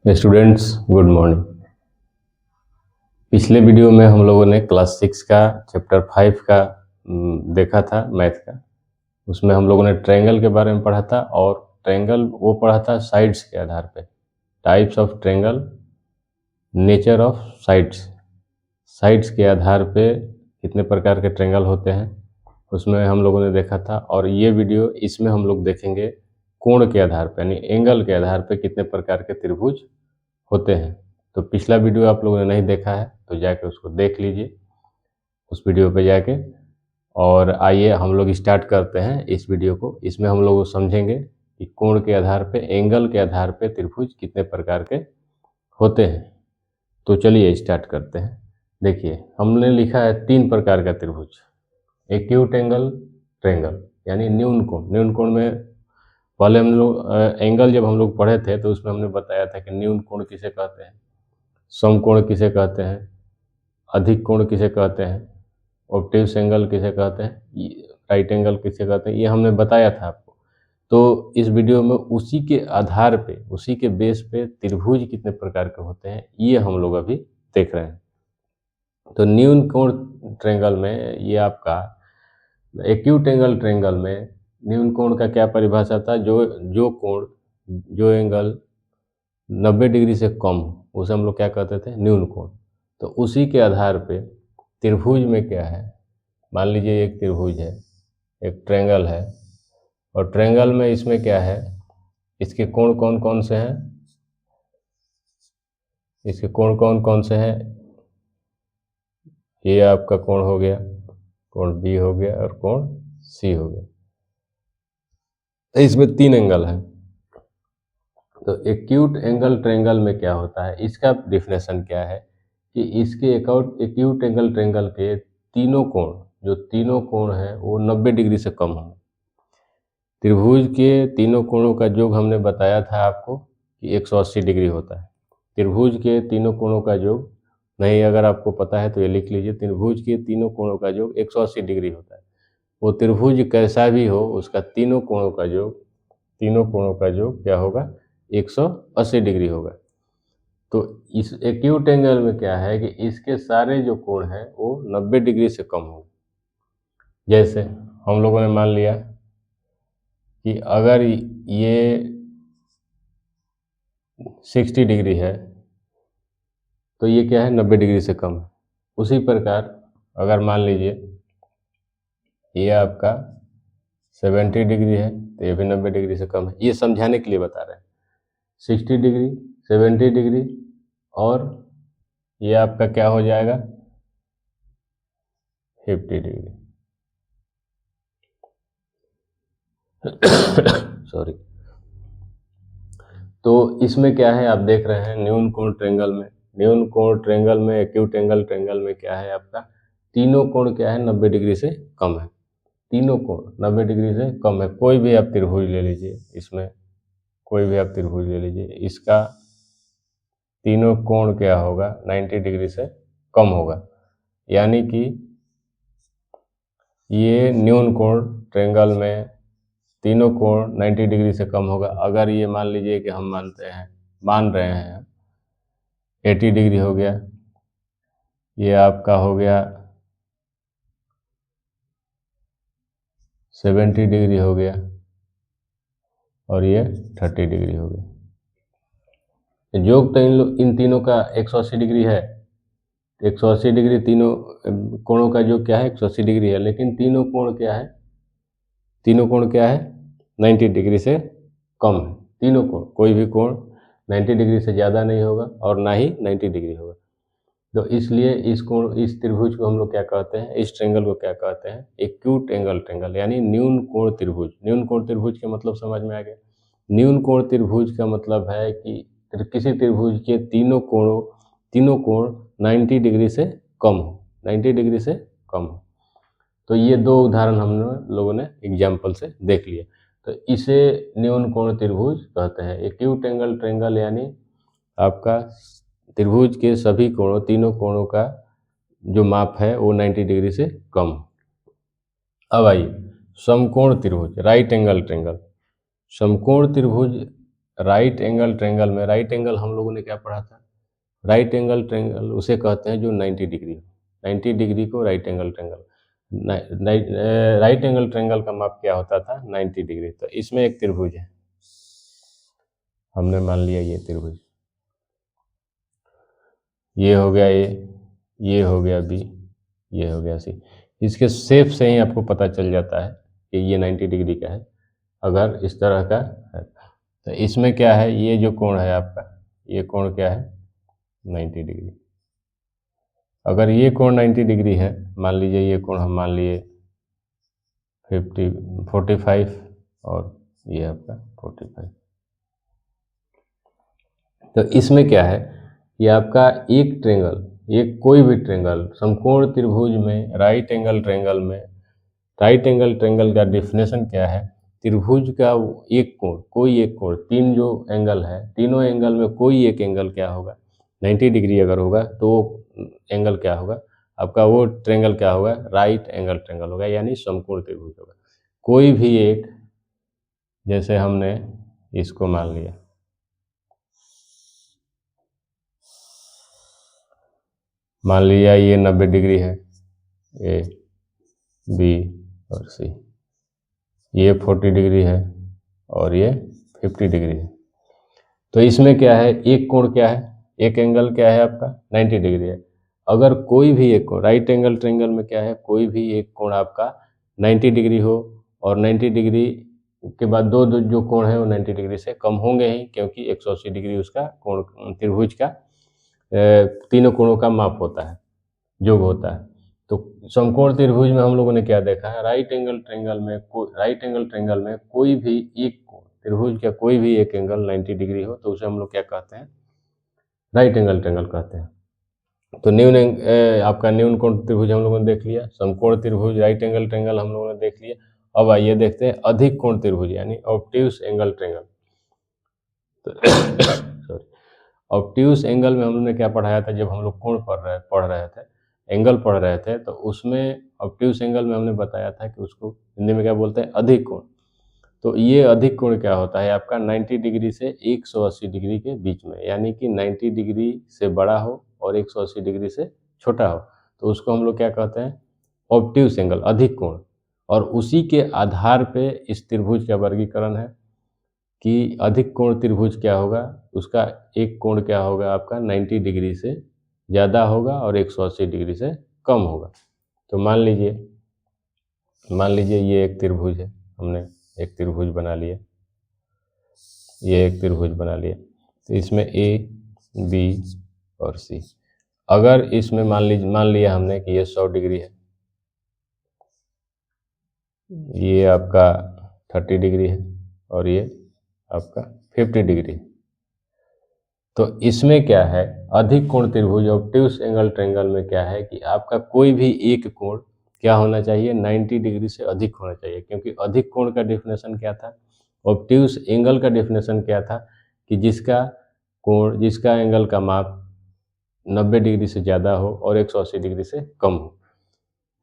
Students good morning. पिछले video में हम लोगों ने क्लास 6 का चैप्टर 5 का देखा था मैथ का। उसमें हम लोगों ने ट्रायंगल के बारे में पढ़ा था और ट्रायंगल वो पढ़ा था साइड्स के आधार पे, types of triangle, nature of sides. Sides के आधार पे कितने प्रकार के ट्रायंगल होते हैं उसमें हम लोगों ने देखा था। और ये वीडियो इसमें हम लोग देखेंगे कोण के आधार पे, यानी एंगल के आधार पे कितने प्रकार के त्रिभुज होते हैं। तो पिछला वीडियो आप लोगों ने नहीं देखा है तो जाके उसको देख लीजिए उस वीडियो पे जाके। और आइए हम लोग स्टार्ट करते हैं इस वीडियो को। इसमें हम लोग समझेंगे कि कोण के आधार पे, एंगल के आधार पे त्रिभुज कितने प्रकार के होते हैं। तो चलिए स्टार्ट करते हैं। देखिए हमने लिखा है 3 प्रकार का त्रिभुज, एक्यूट एंगल ट्रायंगल यानी न्यून कोण। न्यून कोण में पहले हम लोग एंगल जब हम लोग पढ़े थे तो उसमें हमने बताया था कि न्यून कोण किसे कहते हैं, समकोण किसे कहते हैं, अधिक कोण किसे कहते हैं, ऑब्ट्यूस एंगल किसे कहते हैं, राइट एंगल किसे कहते हैं, ये हमने बताया था आपको। तो इस वीडियो में उसी के आधार पे, उसी के बेस पे त्रिभुज कितने प्रकार के होते हैं ये हम लोग अभी देख रहे हैं। तो न्यून कोण ट्रायंगल में ये आपका एक्यूट एंगल ट्रायंगल में न्यून कोण का क्या परिभाषा था, जो एंगल 90 डिग्री से कम उसे हम लोग क्या कहते थे, न्यून कोण। तो उसी के आधार पे त्रिभुज में क्या है, मान लीजिए एक त्रिभुज है, एक ट्रायंगल है, और ट्रायंगल में इसमें क्या है, इसके कोण कौन कौन से हैं, इसके कोण कौन कौन से हैं। ये आपका कोण हो गया, कोण बी हो गया और कोण सी हो गया। तो इसमें 3 एंगल हैं। तो एक्यूट एंगल ट्रायंगल में क्या होता है, इसका डिफिनेशन क्या है कि इसके एक्यूट एंगल ट्रायंगल के तीनों कोण, जो तीनों कोण हैं वो 90 डिग्री से कम हों। त्रिभुज के तीनों कोणों का योग हमने बताया था आपको कि 180 डिग्री होता है। त्रिभुज के तीनों कोणों का योग नहीं, अगर आपको पता है तो ये लिख लीजिए, त्रिभुज के तीनों कोणों का योग 180 डिग्री होता है। वो त्रिभुज कैसा भी हो उसका तीनों कोणों का योग क्या होगा, 180 डिग्री होगा। तो इस एक्यूट एंगल में क्या है कि इसके सारे जो कोण हैं वो 90 डिग्री से कम होंगे। जैसे हम लोगों ने मान लिया कि अगर ये 60 डिग्री है तो ये क्या है, 90 डिग्री से कम है। उसी प्रकार अगर मान लीजिए ये आपका 70 डिग्री है तो ये भी 90 डिग्री से कम है। ये समझाने के लिए बता रहे हैं। 60 डिग्री, 70 डिग्री और ये आपका क्या हो जाएगा, 50 डिग्री सॉरी। तो इसमें क्या है, आप देख रहे हैं न्यून कोण ट्रायंगल में एक्यूट एंगल ट्रायंगल में क्या है, आपका तीनों कोण क्या है, 90 डिग्री से कम है। तीनों कोण 90 डिग्री से कम है। कोई भी आप त्रिभुज ले लीजिए, इसमें कोई भी आप त्रिभुज ले लीजिए, इसका तीनों कोण क्या होगा, 90 डिग्री से कम होगा। यानी कि ये न्यून कोण ट्रायंगल में तीनों कोण 90 डिग्री से कम होगा। अगर ये मान लीजिए कि हम मान रहे हैं 80 डिग्री हो गया, ये आपका हो गया 70 डिग्री हो गया और ये 30 डिग्री हो गया। योग तो इन तीनों का 180 डिग्री है। 180 डिग्री तीनों कोणों का योग क्या है, 180 डिग्री है। लेकिन तीनों कोण क्या है, 90 डिग्री से कम है। तीनों कोण, कोई भी कोण 90 डिग्री से ज़्यादा नहीं होगा और ना ही 90 डिग्री होगा। तो इसलिए इस त्रिभुज को हम लोग क्या कहते हैं, इस ट्रायंगल को क्या कहते हैं, एक्यूट एंगल ट्रायंगल यानी न्यून कोण त्रिभुज। न्यून कोण त्रिभुज का मतलब समझ में आ गया। न्यून कोण त्रिभुज का मतलब है कि किसी त्रिभुज के तीनों कोण 90 डिग्री से कम हो, 90 डिग्री से कम हो। तो ये 2 उदाहरण हम लोगों ने एग्जाम्पल से देख लिए। तो इसे न्यून कोण त्रिभुज कहते हैं। एक्यूट एंगल ट्रायंगल यानी आपका त्रिभुज के सभी कोणों, तीनों कोणों का जो माप है वो 90 डिग्री से कम हो। अब आइए समकोण त्रिभुज, राइट एंगल ट्रायंगल। समकोण त्रिभुज राइट एंगल ट्रेंगल में, राइट एंगल हम लोगों ने क्या पढ़ा था, राइट एंगल ट्रेंगल उसे कहते हैं जो 90 डिग्री हो, 90 डिग्री को right angle triangle, right angle triangle का माप क्या होता था, 90 डिग्री। तो इसमें एक त्रिभुज है, हमने मान लिया ये त्रिभुज, ये हो गया ए, ये हो गया बी, ये हो गया सी। इसके शेप से ही आपको पता चल जाता है कि ये 90 डिग्री का है अगर इस तरह का है। तो इसमें क्या है, ये जो कोण है आपका, ये कोण क्या है, 90 डिग्री। अगर ये कोण 90 डिग्री है, मान लीजिए ये कोण हम मान लिए 45 और ये आपका 45, तो इसमें क्या है, ये आपका एक ट्रेंगल, एक कोई भी ट्रेंगल समकोण त्रिभुज में राइट एंगल ट्रेंगल में, राइट एंगल ट्रेंगल का डेफिनेशन क्या है, त्रिभुज का एक कोण, कोई एक कोण, तीन जो एंगल है, तीनों एंगल में कोई एक एंगल क्या होगा, 90 डिग्री अगर होगा तो एंगल क्या होगा आपका, वो ट्रेंगल क्या होगा, राइट एंगल ट्रेंगल होगा, यानी समकोण त्रिभुज होगा। कोई भी एक, जैसे हमने इसको मान लिया, मान लिया ये 90 डिग्री है, ए बी और सी, ये 40 डिग्री है और ये 50 डिग्री है। तो इसमें क्या है, एक कोण क्या है, एक एंगल क्या है आपका 90 डिग्री है। अगर कोई भी एक कोण, राइट एंगल ट्रेंगल में क्या है, कोई भी एक कोण आपका 90 डिग्री हो और 90 डिग्री के बाद दो जो कोण है वो 90 डिग्री से कम होंगे ही, क्योंकि 180 डिग्री उसका कोण त्रिभुज का तीनों कोणों का माप होता है, योग होता है। तो समकोण त्रिभुज में हम लोगों ने क्या देखा है, राइट एंगल ट्रेंगल में कोई भी एक कोण, त्रिभुज का कोई भी एक एंगल 90 डिग्री हो तो उसे हम लोग क्या कहते हैं, राइट एंगल ट्रेंगल कहते हैं। तो आपका न्यून कोण त्रिभुज हम लोगों ने देख लिया, समकोण त्रिभुज, राइट एंगल ट्रेंगल हम लोगों ने देख लिया। अब आइए देखते हैं अधिक कोण त्रिभुज यानी obtuse angle triangle. Sorry, obtuse angle में हम लोग ने क्या पढ़ाया था, जब हम लोग कोण पढ़ रहे थे, एंगल पढ़ रहे थे, तो उसमें ऑब्ट्यूज एंगल में हमने बताया था कि उसको हिंदी में क्या बोलते हैं, अधिक कोण। तो ये अधिक कोण क्या होता है आपका, 90 डिग्री से 180 डिग्री के बीच में, यानी कि 90 डिग्री से बड़ा हो और 180 डिग्री से छोटा हो, तो उसको हम लोग क्या कहते हैं, ऑब्ट्यूज एंगल, अधिक कोण। और उसी के आधार पे इस त्रिभुज का वर्गीकरण है कि अधिक कोण त्रिभुज क्या होगा, उसका एक कोण क्या होगा आपका 90 डिग्री से ज़्यादा होगा और 180 डिग्री से कम होगा। तो मान लीजिए ये एक त्रिभुज है, हमने एक त्रिभुज बना लिया, ये एक त्रिभुज बना लिया। तो इसमें ए बी और सी, अगर इसमें मान लिया हमने कि ये 100 डिग्री है, ये आपका 30 डिग्री है और ये आपका 50 डिग्री है। तो इसमें क्या है, अधिक कोण त्रिभुज ऑब्ट्यूज एंगल ट्रेंगल में क्या है कि आपका कोई भी एक कोण क्या होना चाहिए, 90 डिग्री से अधिक होना चाहिए, क्योंकि अधिक कोण का डेफिनेशन क्या था, ऑब्ट्यूज एंगल का डेफिनेशन क्या था कि जिसका एंगल का माप 90 डिग्री से ज़्यादा हो और 180 डिग्री से कम हो।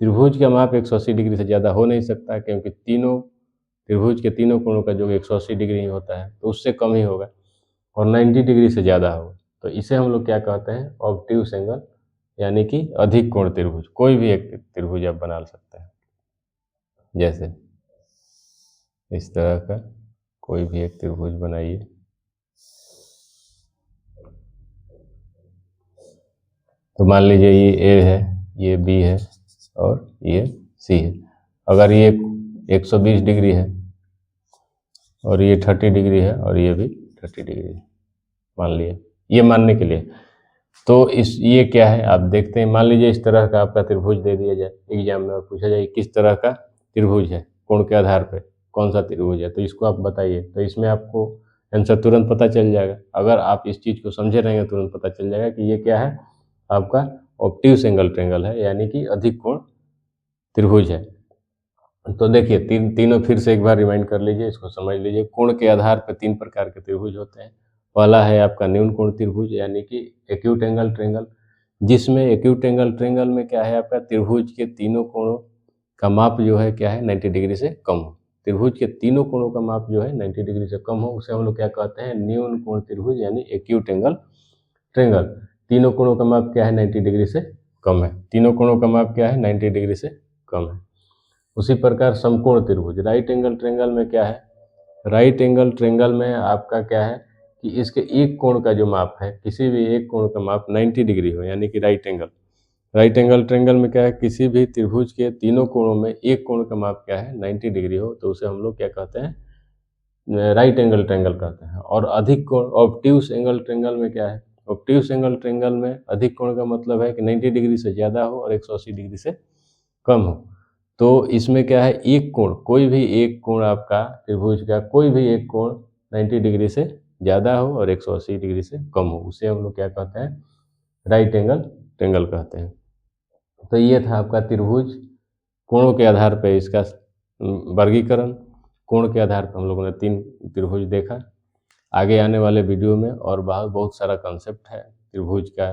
त्रिभुज का माप 180 डिग्री से ज़्यादा हो नहीं सकता, क्योंकि त्रिभुज के तीनों कोणों का जो 180 डिग्री ही होता है, तो उससे कम ही होगा, और 90 डिग्री से ज़्यादा होगा। तो इसे हम लोग क्या कहते हैं, ऑब्ट्यूज एंगल, यानी कि अधिक कोण त्रिभुज। कोई भी एक त्रिभुज आप बना सकते हैं, जैसे इस तरह का कोई भी एक त्रिभुज बनाइए, तो मान लीजिए ये ए है, ये बी है और ये सी है। अगर ये 120 डिग्री है और ये 30 डिग्री है और ये भी 30 डिग्री है, मान लिए, ये मानने के लिए। तो ये क्या है आप देखते हैं, मान लीजिए इस तरह का आपका त्रिभुज दे दिया जाए एग्जाम में और पूछा जाए किस तरह का त्रिभुज है, कोण के आधार पे कौन सा त्रिभुज है, तो इसको आप बताइए, तो इसमें आपको आंसर तुरंत पता चल जाएगा। अगर आप इस चीज़ को समझे रहेंगे तुरंत पता चल जाएगा कि ये क्या है, आपका ऑब्ट्यूज एंगल ट्रेंगल है, यानी कि अधिक कोण त्रिभुज है। तो देखिए तीनों फिर से एक बार रिमाइंड कर लीजिए, इसको समझ लीजिए। कोण के आधार पर 3 प्रकार के त्रिभुज होते हैं। पहला है आपका न्यून कोण त्रिभुज, यानी कि एक्यूट एंगल ट्रेंगल, जिसमें एक्यूट एंगल ट्रेंगल में क्या है आपका त्रिभुज के तीनों कोणों का माप जो है क्या है 90 डिग्री से कम हो। त्रिभुज के तीनों कोणों का माप जो है 90 डिग्री से कम हो, उसे हम लोग क्या कहते हैं, न्यून कोण त्रिभुज यानी एक्यूट एंगल ट्रायंगल। तीनों कोणों का माप क्या है, 90 डिग्री से कम है। तीनों कोणों का माप क्या है, 90 डिग्री से कम है। उसी प्रकार समकोण त्रिभुज राइट एंगल ट्रायंगल में क्या है, राइट एंगल ट्रायंगल में आपका क्या है कि इसके एक कोण का जो माप है, किसी भी एक कोण का माप 90 डिग्री हो, यानी कि राइट एंगल ट्रायंगल में क्या है, किसी भी त्रिभुज के तीनों कोणों में एक कोण का माप क्या है, 90 डिग्री हो, तो उसे हम लोग क्या कहते हैं, राइट एंगल ट्रायंगल कहते हैं। और अधिक कोण ऑब्ट्यूज एंगल ट्रायंगल में क्या है, ऑब्ट्यूज एंगल ट्रायंगल में अधिक कोण का मतलब है कि 90 डिग्री से ज़्यादा हो और 180 डिग्री से कम हो। तो इसमें क्या है, एक कोण, कोई भी एक कोण आपका त्रिभुज का कोई भी एक कोण 90 डिग्री से ज़्यादा हो और 180 डिग्री से कम हो, उसे हम लोग क्या कहते हैं, राइट एंगल ट्रायंगल कहते हैं। तो ये था आपका त्रिभुज, कोणों के आधार पे इसका वर्गीकरण। कोण के आधार पर हम लोगों ने 3 त्रिभुज देखा। आगे आने वाले वीडियो में और बहुत सारा कंसेप्ट है त्रिभुज का,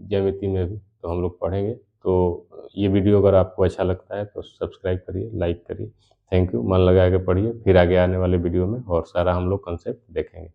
ज्यामिति में भी, तो हम लोग पढ़ेंगे। तो ये वीडियो अगर आपको अच्छा लगता है तो सब्सक्राइब करिए, लाइक करिए। Thank you. मन लगा के पढ़िए, फिर आगे आने वाले वीडियो में और सारा हम लोग कंसेप्ट देखेंगे।